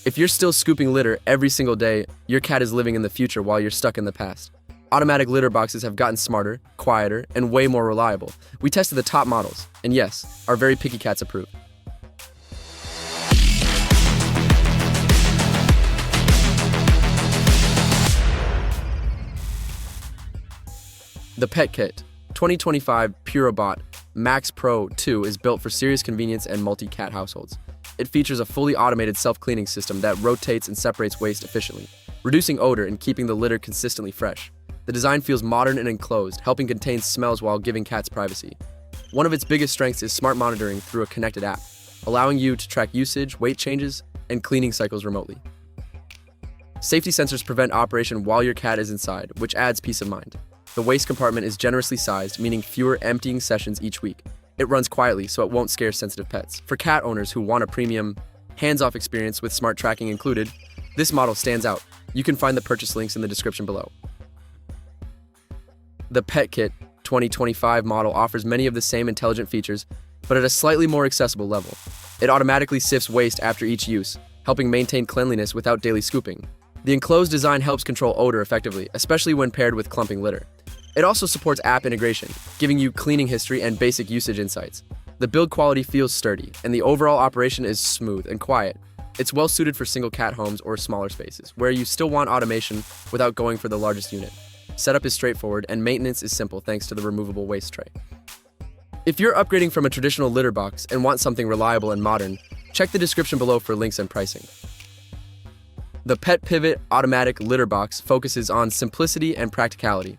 If you're still scooping litter every single day, your cat is living in the future while you're stuck in the past. Automatic litter boxes have gotten smarter, quieter, and way more reliable. We tested the top models, and yes, our very picky cats approve. The PetKit 2025 Purobot Max Pro 2 is built for serious convenience and multi-cat households. It features a fully automated self-cleaning system that rotates and separates waste efficiently, reducing odor and keeping the litter consistently fresh. The design feels modern and enclosed, helping contain smells while giving cats privacy. One of its biggest strengths is smart monitoring through a connected app, allowing you to track usage, weight changes, and cleaning cycles remotely. Safety sensors prevent operation while your cat is inside, which adds peace of mind. The waste compartment is generously sized, meaning fewer emptying sessions each week. It runs quietly, so it won't scare sensitive pets. For cat owners who want a premium, hands-off experience with smart tracking included, this model stands out. You can find the purchase links in the description below. The PetKit 2025 model offers many of the same intelligent features, but at a slightly more accessible level. It automatically sifts waste after each use, helping maintain cleanliness without daily scooping. The enclosed design helps control odor effectively, especially when paired with clumping litter. It also supports app integration, giving you cleaning history and basic usage insights. The build quality feels sturdy, and the overall operation is smooth and quiet. It's well suited for single cat homes or smaller spaces, where you still want automation without going for the largest unit. Setup is straightforward, and maintenance is simple thanks to the removable waste tray. If you're upgrading from a traditional litter box and want something reliable and modern, check the description below for links and pricing. The PetPivot automatic litter box focuses on simplicity and practicality.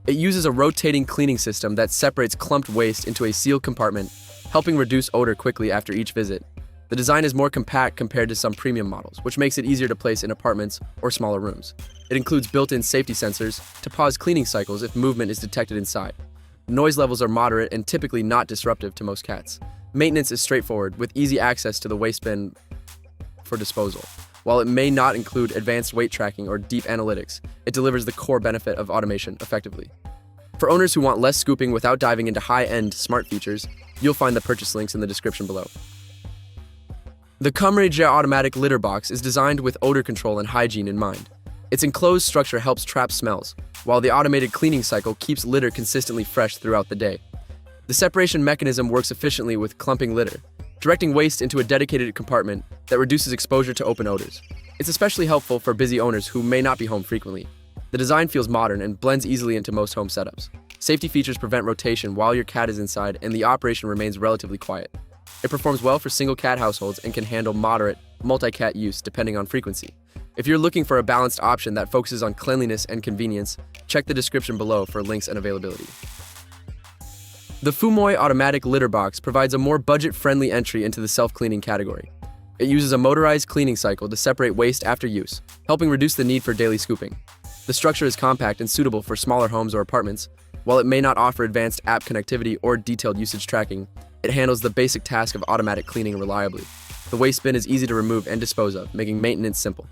It uses a rotating cleaning system that separates clumped waste into a sealed compartment, helping reduce odor quickly after each visit. The design is more compact compared to some premium models, which makes it easier to place in apartments or smaller rooms. It includes built-in safety sensors to pause cleaning cycles if movement is detected inside. Noise levels are moderate and typically not disruptive to most cats. Maintenance is straightforward, with easy access to the waste bin for disposal. While it may not include advanced weight tracking or deep analytics, it delivers the core benefit of automation effectively. For owners who want less scooping without diving into high-end smart features, you'll find the purchase links in the description below. The Cumrige automatic litter box is designed with odor control and hygiene in mind. Its enclosed structure helps trap smells, while the automated cleaning cycle keeps litter consistently fresh throughout the day. The separation mechanism works efficiently with clumping litter, directing waste into a dedicated compartment that reduces exposure to open odors. It's especially helpful for busy owners who may not be home frequently. The design feels modern and blends easily into most home setups. Safety features prevent rotation while your cat is inside, and the operation remains relatively quiet. It performs well for single cat households and can handle moderate, multi-cat use depending on frequency. If you're looking for a balanced option that focuses on cleanliness and convenience, check the description below for links and availability. The Fumoi automatic litter box provides a more budget-friendly entry into the self-cleaning category. It uses a motorized cleaning cycle to separate waste after use, helping reduce the need for daily scooping. The structure is compact and suitable for smaller homes or apartments. While it may not offer advanced app connectivity or detailed usage tracking, it handles the basic task of automatic cleaning reliably. The waste bin is easy to remove and dispose of, making maintenance simple.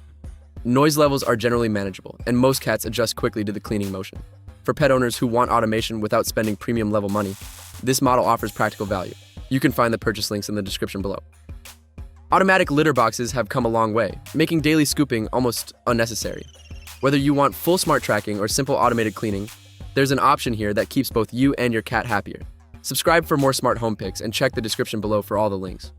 Noise levels are generally manageable, and most cats adjust quickly to the cleaning motion. For pet owners who want automation without spending premium-level money, this model offers practical value. You can find the purchase links in the description below. Automatic litter boxes have come a long way, making daily scooping almost unnecessary. Whether you want full smart tracking or simple automated cleaning, there's an option here that keeps both you and your cat happier. Subscribe for more smart home picks and check the description below for all the links.